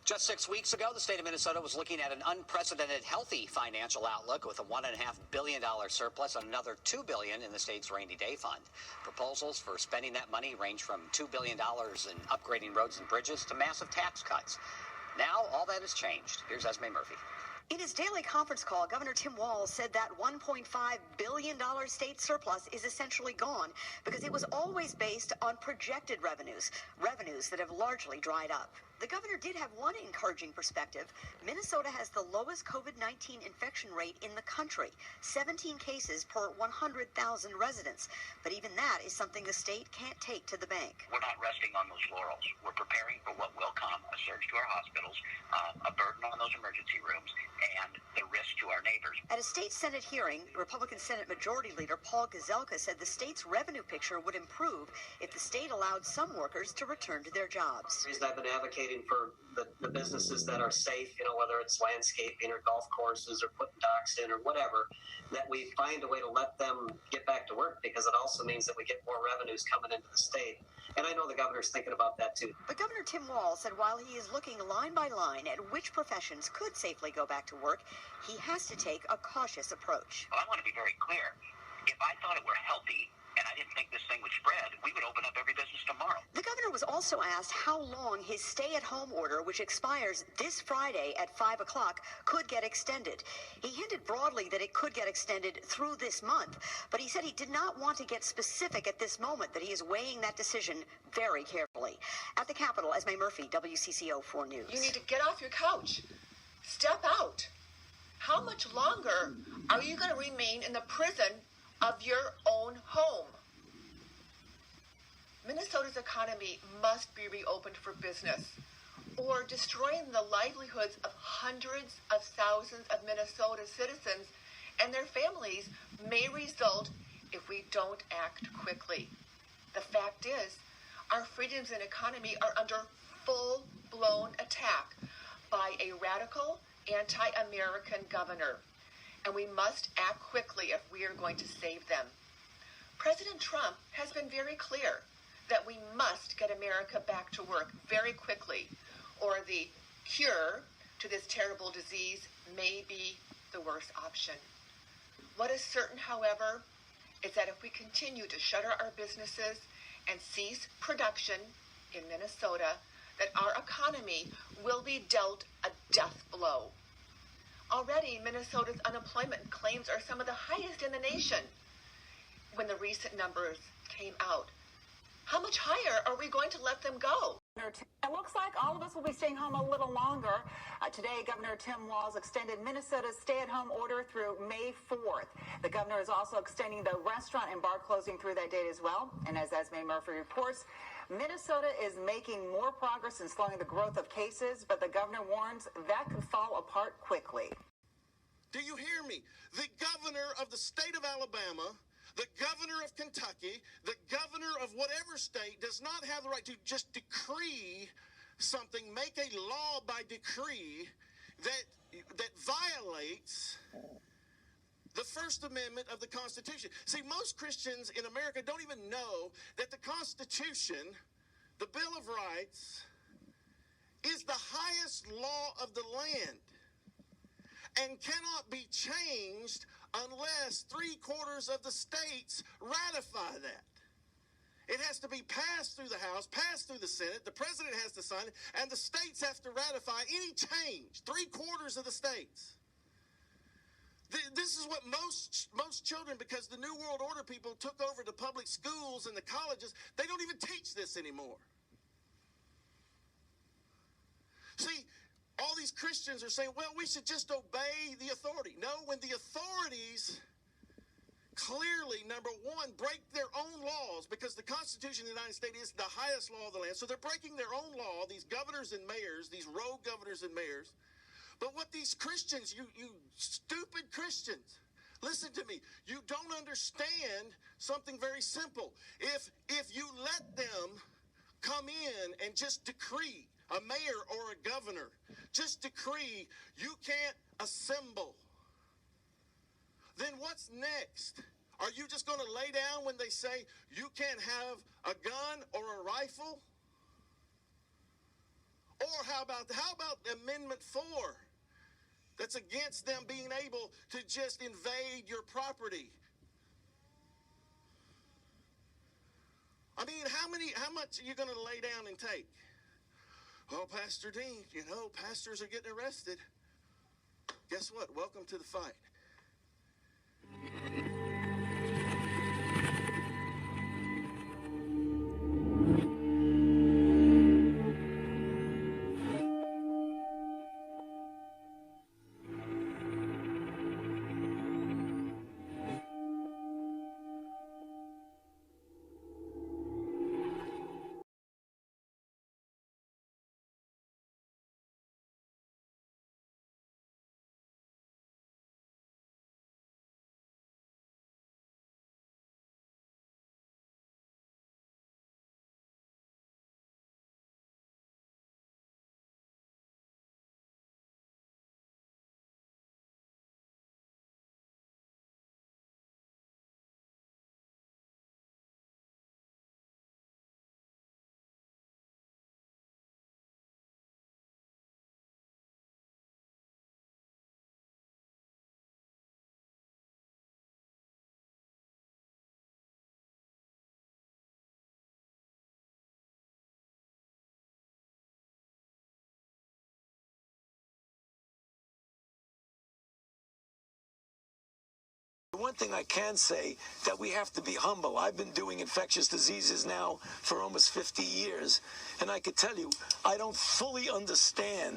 Just 6 weeks ago, the state of Minnesota was looking at an unprecedented healthy financial outlook with a $1.5 billion surplus and another $2 billion in the state's rainy day fund. Proposals for spending that money range from $2 billion in upgrading roads and bridges to massive tax cuts. Now, all that has changed. Here's Esme Murphy. In his daily conference call, Governor Tim Walz said that $1.5 billion state surplus is essentially gone because it was always based on projected revenues that have largely dried up. The governor did have one encouraging perspective. Minnesota has the lowest COVID-19 infection rate in the country, 17 cases per 100,000 residents. But even that is something the state can't take to the bank. We're not resting on those laurels. We're preparing for what will come, a surge to our hospitals, a burden on those emergency rooms, and the risk to our neighbors. At a state Senate hearing, Republican Senate Majority Leader Paul Gazelka said the state's revenue picture would improve if the state allowed some workers to return to their jobs. The reason I've been advocating for the businesses that are safe, whether it's landscaping or golf courses or putting docks in or whatever, that we find a way to let them get back to work, because it also means that we get more revenues coming into the state. And I know the governor's thinking about that too. But Governor Tim Walz said while he is looking line by line at which professions could safely go back to work, he has to take a cautious approach. Well, I want to be very clear. If I thought it were healthy and I didn't think this thing would spread, we would open up every business tomorrow. The governor was also asked how long his stay-at-home order, which expires this Friday at 5 o'clock, could get extended. He hinted broadly that it could get extended through this month, but he said he did not want to get specific at this moment, that he is weighing that decision very carefully. At the Capitol, Esme Murphy, WCCO 4 News. You need to get off your couch. Step out. How much longer are you going to remain in the prison of your own home? Minnesota's economy must be reopened for business, or destroying the livelihoods of hundreds of thousands of Minnesota citizens and their families may result if we don't act quickly. The fact is, our freedoms and economy are under full-blown attack by a radical, anti-American governor, and we must act quickly if we are going to save them. President Trump has been very clear that we must get America back to work very quickly, or the cure to this terrible disease may be the worst option. What is certain, however, is that if we continue to shutter our businesses and cease production in Minnesota, that our economy will be dealt a death blow. Already, Minnesota's unemployment claims are some of the highest in the nation. When the recent numbers came out, how much higher are we going to let them go? It looks like all of us will be staying home a little longer. Today, Governor Tim Walz extended Minnesota's stay-at-home order through May 4th. The governor is also extending the restaurant and bar closing through that date as well. And as Esme Murphy reports, Minnesota is making more progress in slowing the growth of cases, but the governor warns that could fall apart quickly. Do you hear me? The governor of the state of Alabama, the governor of Kentucky, the governor of whatever state does not have the right to just decree something, make a law by decree that violates the First Amendment of the Constitution. See, most Christians in America don't even know that the Constitution, the Bill of Rights, is the highest law of the land and cannot be changed unless 3/4 of the states ratify that. It has to be passed through the House, passed through the Senate, the president has to sign it, and the states have to ratify any change, 3/4 of the states. This is what most children, because the New World Order people took over the public schools and the colleges, they don't even teach this anymore. See, all these Christians are saying, well, we should just obey the authority. No, when the authorities clearly, number one, break their own laws, because the Constitution of the United States is the highest law of the land, so they're breaking their own law, these governors and mayors, these rogue governors and mayors. But what these Christians, you stupid Christians, listen to me, you don't understand something very simple. If you let them come in and just decree, a mayor or a governor, just decree you can't assemble, then what's next? Are you just going to lay down when they say you can't have a gun or a rifle? Or how about Amendment 4? That's against them being able to just invade your property. I mean, how much are you going to lay down and take? Oh, Pastor Dean, pastors are getting arrested. Guess what? Welcome to the fight. One thing I can say that we have to be humble. I've been doing infectious diseases now for almost 50 years, and I could tell you, I don't fully understand